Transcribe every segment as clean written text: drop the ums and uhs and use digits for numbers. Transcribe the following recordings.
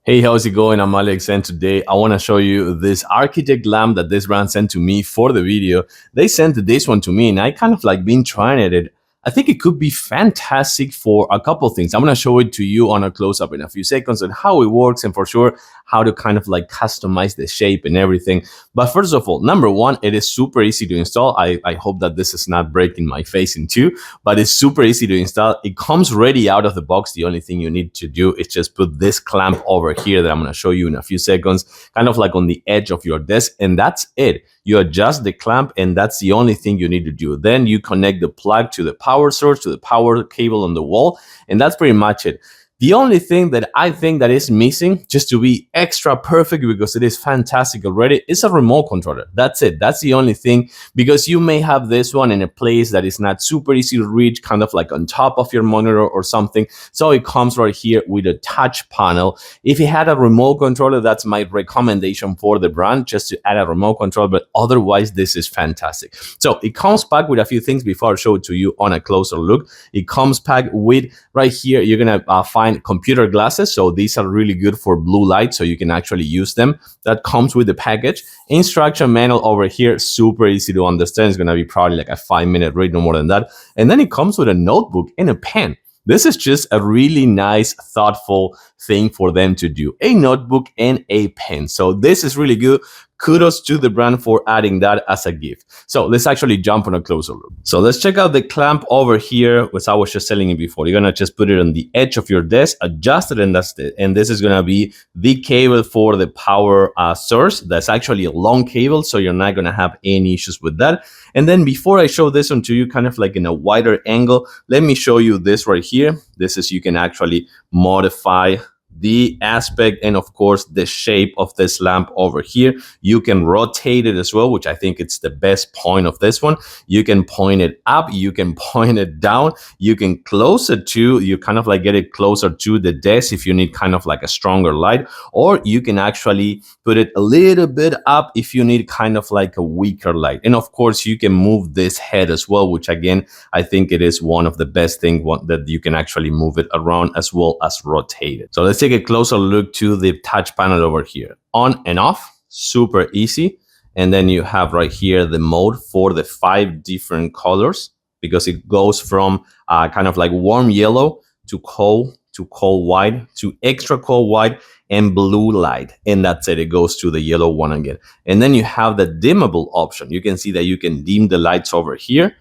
Hey, how's it going? I'm Alex, and today I want to show you this architect lamp that this brand sent to me for the video. They sent this one to me, and I kind of like been trying it. I think it could be fantastic for a couple things. I'm going to show it to you on a close-up in a few seconds and how it works, and for sure how to kind of like customize the shape and everything. But first of all, number one, it is super easy to install. I hope that this is not breaking my face in two, but it's super easy to install. It comes ready out of the box. The only thing you need to do is just put this clamp over here that I'm going to show you in a few seconds, kind of like on the edge of your desk, and that's it. You adjust the clamp, and that's the only thing you need to do. Then you connect the plug to the power source, to the power cable on the wall, and that's pretty much it. The only thing that I think that is missing, just to be extra perfect, because it is fantastic already, is a remote controller. That's it. That's the only thing, because you may have this one in a place that is not super easy to reach, kind of like on top of your monitor or something. So it comes right here with a touch panel. If you had a remote controller, that's my recommendation for the brand, just to add a remote control. But otherwise, this is fantastic. So it comes packed with a few things before I show it to you on a closer look. It comes packed with, right here, you're going to find computer glasses. So these are really good for blue light, so you can actually use them. That comes with the package. Instruction manual over here, super easy to understand. It's going to be probably like a 5-minute read, no more than that. And then it comes with a notebook and a pen. This is just a really nice, thoughtful thing for them to do. A notebook and a pen. So this is really good. Kudos to the brand for adding that as a gift. So let's actually jump on a closer look. So let's check out the clamp over here, which I was just telling you before. You're going to just put it on the edge of your desk, adjust it, and that's it. And this is going to be the cable for the power source. That's actually a long cable, so you're not going to have any issues with that. And then before I show this one to you, kind of like in a wider angle, let me show you this right here. This is, you can actually modify the aspect and of course the shape of this lamp over here. You can rotate it as well, which I think it's the best point of this one. You can point it up, you can point it down, you can close it to, you kind of like get it closer to the desk if you need kind of like a stronger light, or you can actually put it a little bit up if you need kind of like a weaker light. And of course you can move this head as well, which again I think it is one of the best things that you can actually move it around as well as rotate it. So let's take a closer look to the touch panel over here. On and off, super easy. And then you have right here the mode for the 5 different colors, because it goes from kind of like warm yellow to cold white to extra cold white and blue light, and that's it. It goes to the yellow one again. And then you have the dimmable option. You can see that you can dim the lights over here.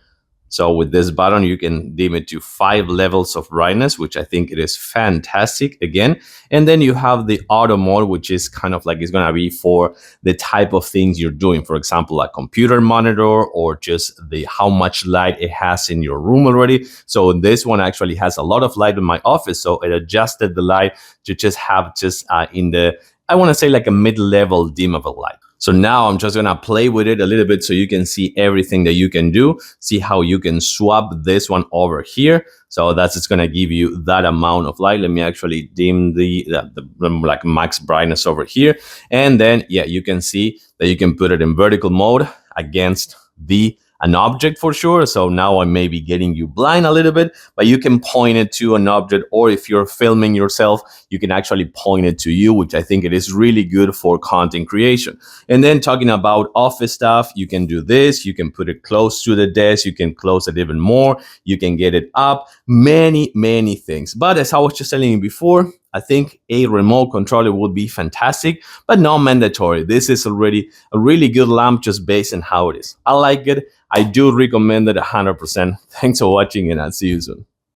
So with this button, you can dim it to 5 levels of brightness, which I think it is fantastic again. And then you have the auto mode, which is kind of like, it's going to be for the type of things you're doing. For example, a computer monitor, or just the how much light it has in your room already. So this one actually has a lot of light in my office. So it adjusted the light to just have in the, I want to say like a mid-level dimmable light. So now I'm just going to play with it a little bit so you can see everything that you can do. See how you can swap this one over here. So that's just going to give you that amount of light. Let me actually dim the like max brightness over here. And then, yeah, you can see that you can put it in vertical mode against an object for sure. So now I may be getting you blind a little bit, but you can point it to an object, or if you're filming yourself, you can actually point it to you, which I think it is really good for content creation. And then talking about office stuff, you can do this. You can put it close to the desk. You can close it even more. You can get it up. Many things. But as I was just telling you before, I think a remote controller would be fantastic, but not mandatory. This is already a really good lamp just based on how it is. I like it. I do recommend it 100%. Thanks for watching, and I'll see you soon.